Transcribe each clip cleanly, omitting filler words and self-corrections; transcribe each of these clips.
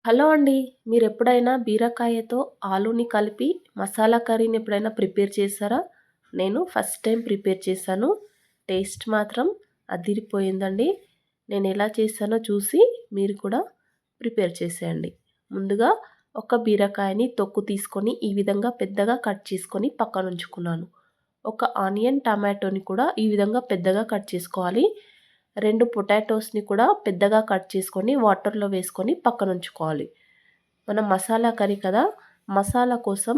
Hello అండి. మీరెప్పుడైనా బీరకాయతో ఆలూని కలిపి మసాలా కర్రీని ఎప్పుడైనా ప్రిపేర్ చేశారా? నేను ఫస్ట్ టైం ప్రిపేర్ చేశాను. టేస్ట్ మాత్రం అదిరిపోయిందండి. నేనెలా చేశానో చూసి మీరు కూడా ప్రిపేర్ చేసేయండి. ముందుగా ఒక బీరకాయని తొక్కు తీసుకొని ఈ విధంగా పెద్దగా కట్ చేసుకొని పక్కనుంచుకున్నాను. ఒక ఆనియన్, టమాటోని కూడా ఈ విధంగా పెద్దగా కట్ చేసుకోవాలి. 2 పొటాటోస్‌ని కూడా పెద్దగా కట్ చేసుకొని వాటర్‌లో వేసుకొని పక్కనుంచుకోవాలి. మనం మసాలా కర్రీ కదా! మసాలా కోసం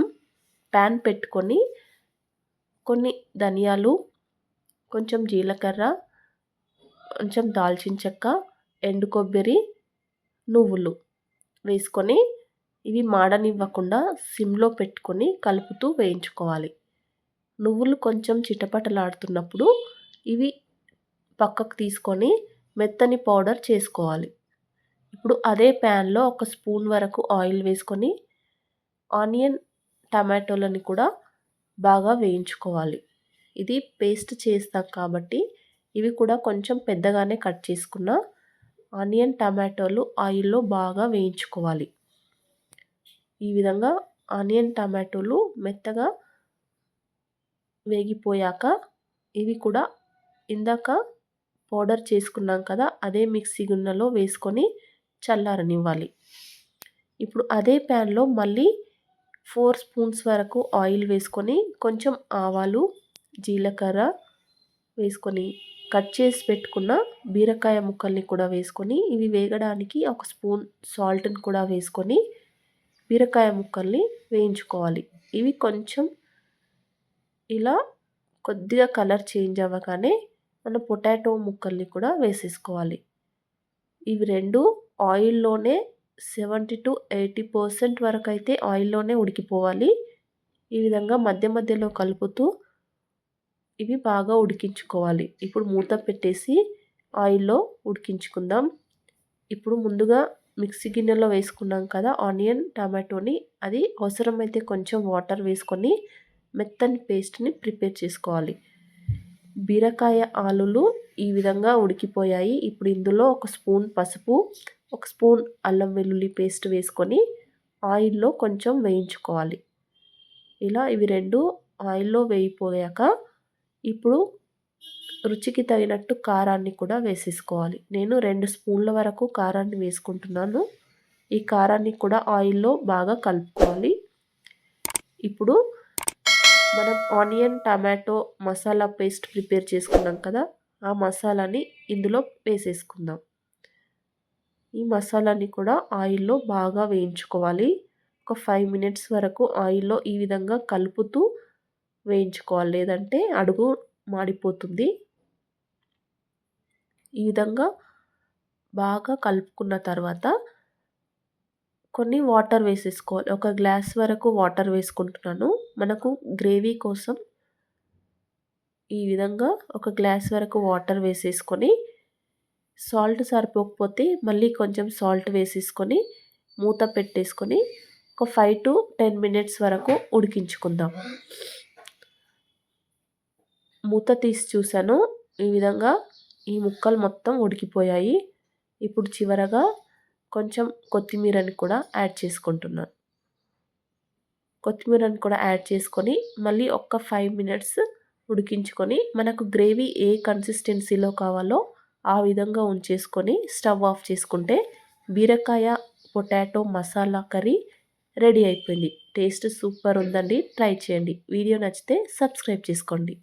ప్యాన్ పెట్టుకొని కొన్ని ధనియాలు, కొంచెం జీలకర్ర, కొంచెం దాల్చిన చెక్క, ఎండు కొబ్బరి, నువ్వులు వేసుకొని ఇవి మాడనివ్వకుండా సిమ్‌లో పెట్టుకొని కలుపుతూ వేయించుకోవాలి. నువ్వులు కొంచెం చిటపటలాడుతున్నప్పుడు ఇవి పక్కకు తీసుకొని మెత్తని పౌడర్ చేసుకోవాలి. ఇప్పుడు అదే ప్యాన్‌లో ఒక స్పూన్ వరకు ఆయిల్ వేసుకొని ఆనియన్, టమాటోలని కూడా బాగా వేయించుకోవాలి. ఇది పేస్ట్ చేస్తాం కాబట్టి ఇవి కూడా కొంచెం పెద్దగానే కట్ చేసుకున్న ఆనియన్, టమాటోలు ఆయిల్‌లో బాగా వేయించుకోవాలి. ఈ విధంగా ఆనియన్, టమాటోలు మెత్తగా వేగిపోయాక ఇవి కూడా ఇందాక పౌడర్ చేసుకున్నాం కదా! అదే మిక్సీ గిన్నెలో వేసుకొని చల్లారనివ్వాలి. ఇప్పుడు అదే ప్యాన్‌లో మళ్ళీ 4 స్పూన్స్ వరకు ఆయిల్ వేసుకొని కొంచెం ఆవాలు, జీలకర్ర వేసుకొని కట్ చేసి పెట్టుకున్న బీరకాయ ముక్కల్ని కూడా వేసుకొని ఇవి వేగడానికి ఒక స్పూన్ సాల్ట్‌ని కూడా వేసుకొని బీరకాయ ముక్కల్ని వేయించుకోవాలి. ఇవి కొంచెం ఇలా కొద్దిగా కలర్ చేంజ్ అవ్వగానే మన పొటాటో ముక్కల్ని కూడా వేసేసుకోవాలి. ఇవి 2 ఆయిల్‌లోనే 70-80% వరకైతే ఆయిల్‌లోనే ఉడికిపోవాలి. ఈ విధంగా మధ్య మధ్యలో కలుపుతూ ఇవి బాగా ఉడికించుకోవాలి. ఇప్పుడు మూత పెట్టేసి ఆయిల్‌లో ఉడికించుకుందాం. ఇప్పుడు ముందుగా మిక్సీ గిన్నెలో వేసుకున్నాం కదా ఆనియన్, టమాటోని అది అవసరమైతే కొంచెం వాటర్ వేసుకొని మెత్తని పేస్ట్‌ని ప్రిపేర్ చేసుకోవాలి. బీరకాయ ఆలులు ఈ విధంగా ఉడికిపోయాయి. ఇప్పుడు ఇందులో ఒక స్పూన్ పసుపు, ఒక స్పూన్ అల్లం వెల్లుల్లి పేస్ట్ వేసుకొని ఆయిల్‌లో కొంచెం వేయించుకోవాలి. ఇలా ఇవి 2 ఆయిల్‌లో వేగిపోయాక ఇప్పుడు రుచికి తగినట్టు కారాన్ని కూడా వేసేసుకోవాలి. నేను 2 స్పూన్ల వరకు కారాన్ని వేసుకుంటున్నాను. ఈ కారాన్ని కూడా ఆయిల్‌లో బాగా కలుపుకోవాలి. ఇప్పుడు మనం onion, tomato masala paste prepare చేసుకున్నాం కదా! ఆ మసాలాని ఇందులో వేసేసుకుందాం. ఈ మసాలాని కూడా ఆయిల్‌లో బాగా వేయించుకోవాలి. ఒక 5 మినిట్స్ వరకు ఆయిల్‌లో ఈ విధంగా కలుపుతూ వేయించుకోవాలి. లేదంటే అడుగు మాడిపోతుంది. ఈ విధంగా బాగా కలుపుకున్న తర్వాత కొన్ని వాటర్ వేసేసుకోవాలి. ఒక గ్లాస్ వరకు వాటర్ వేసుకుంటున్నాను. మనకు గ్రేవీ కోసం ఈ విధంగా ఒక గ్లాస్ వరకు వాటర్ వేసేసుకొని సాల్ట్ సరిపోకపోతే మళ్ళీ కొంచెం సాల్ట్ వేసేసుకొని మూత పెట్టేసుకొని ఒక 5-10 మినిట్స్ వరకు ఉడికించుకుందాం. మూత తీసి చూసాను. ఈ విధంగా ఈ ముక్కలు మొత్తం ఉడికిపోయాయి. ఇప్పుడు చివరగా కొంచెం కొత్తిమీరని కూడా యాడ్ చేసుకుంటున్నాను. కొత్తిమీరని కూడా యాడ్ చేసుకొని మళ్ళీ ఒక్క 5 మినిట్స్ ఉడికించుకొని మనకు గ్రేవీ ఏ కన్సిస్టెన్సీలో కావాలో ఆ విధంగా ఉంచేసుకొని స్టవ్ ఆఫ్ చేసుకుంటే బీరకాయ పొటాటో మసాలా కర్రీ రెడీ అయిపోయింది. టేస్ట్ సూపర్ ఉందండి. ట్రై చేయండి. వీడియో నచ్చితే సబ్స్క్రైబ్ చేసుకోండి.